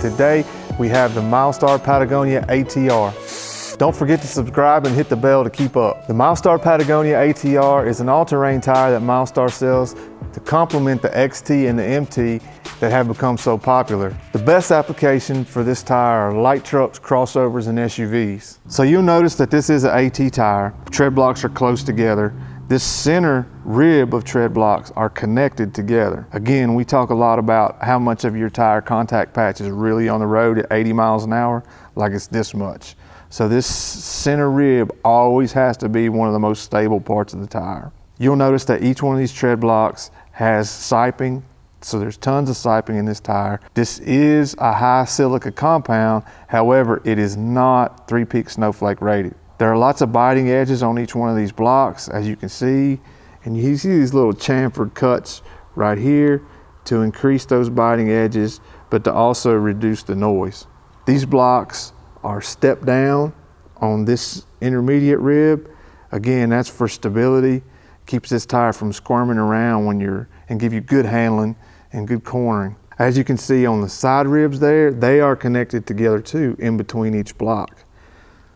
Today, we have the Milestar Patagonia ATR. Don't forget to subscribe and hit the bell to keep up. The Milestar Patagonia ATR is an all-terrain tire that Milestar sells to complement the XT and the MT that have become so popular. The best application for this tire are light trucks, crossovers, and SUVs. So you'll notice that this is an AT tire. Tread blocks are close together. This center rib of tread blocks are connected together. Again, we talk a lot about how much of your tire contact patch is really on the road at 80 miles an hour, like it's this much. So this center rib always has to be one of the most stable parts of the tire. You'll notice that each one of these tread blocks has siping, so there's tons of siping in this tire. This is a high silica compound, however, it is not 3-peak snowflake rated. There are lots of biting edges on each one of these blocks, as you can see, and you see these little chamfered cuts right here to increase those biting edges, but to also reduce the noise. These blocks are stepped down on this intermediate rib. Again, that's for stability. Keeps this tire from squirming around and give you good handling and good cornering. As you can see on the side ribs there, they are connected together too in between each block.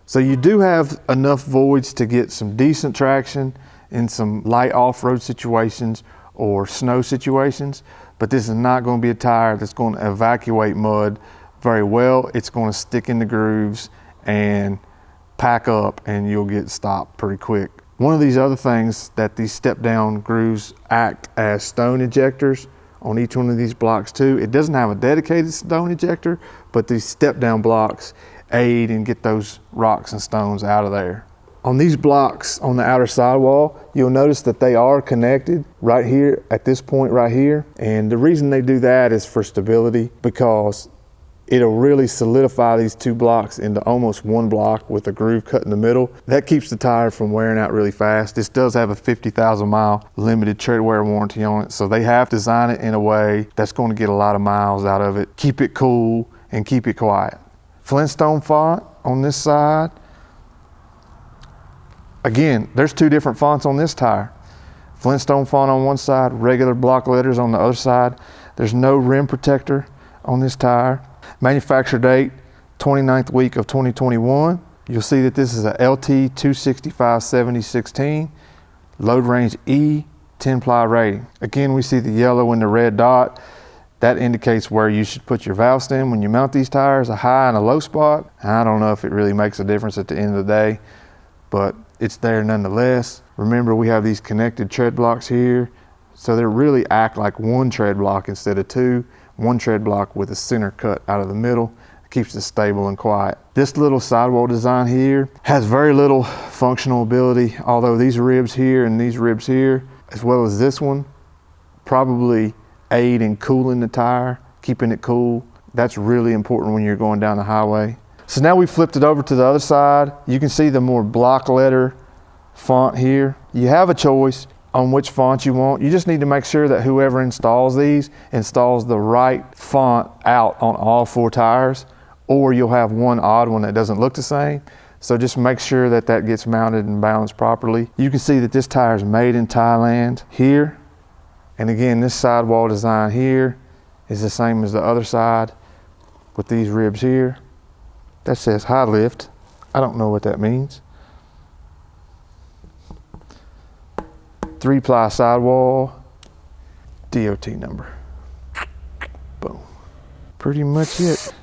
So you do have enough voids to get some decent traction in some light off-road situations or snow situations, but this is not going to be a tire that's going to evacuate mud very well. It's going to stick in the grooves and pack up, and you'll get stopped pretty quick. One of these other things that these step-down grooves act as stone ejectors on each one of these blocks too. It doesn't have a dedicated stone ejector, but these step-down blocks aid and get those rocks and stones out of there. On these blocks on the outer sidewall, you'll notice that they are connected right here at this point right here. And the reason they do that is for stability, because it'll really solidify these two blocks into almost one block with a groove cut in the middle. That keeps the tire from wearing out really fast. This does have a 50,000 mile limited tread wear warranty on it, so they have designed it in a way that's going to get a lot of miles out of it, keep it cool, and keep it quiet. Flintstone Font on this side. Again, there's two different fonts on this tire. Flintstone Font on one side, regular block letters on the other side. There's no rim protector on this tire. Manufacture date, 29th week of 2021. You'll see that this is a LT 265/70/16, load range E, 10-ply rating. Again, we see the yellow and the red dot. That indicates where you should put your valve stem when you mount these tires, a high and a low spot. I don't know if it really makes a difference at the end of the day, but it's there nonetheless. Remember, we have these connected tread blocks here, so they really act like one tread block instead of two. One tread block with a center cut out of the middle. It keeps it stable and quiet. This little sidewall design here has very little functional ability, although these ribs here and these ribs here, as well as this one, probably aid in cooling the tire, keeping it cool. That's really important when you're going down the highway. So now we flipped it over to the other side. You can see the more block letter font here. You have a choice on which font you want. You just need to make sure that whoever installs these installs the right font out on all four tires, or you'll have one odd one that doesn't look the same. So just make sure that that gets mounted and balanced properly. You can see that this tire is made in Thailand here. And again, this sidewall design here is the same as the other side with these ribs here. That says high lift. I don't know what that means. 3-ply sidewall, DOT number. Boom. Pretty much it.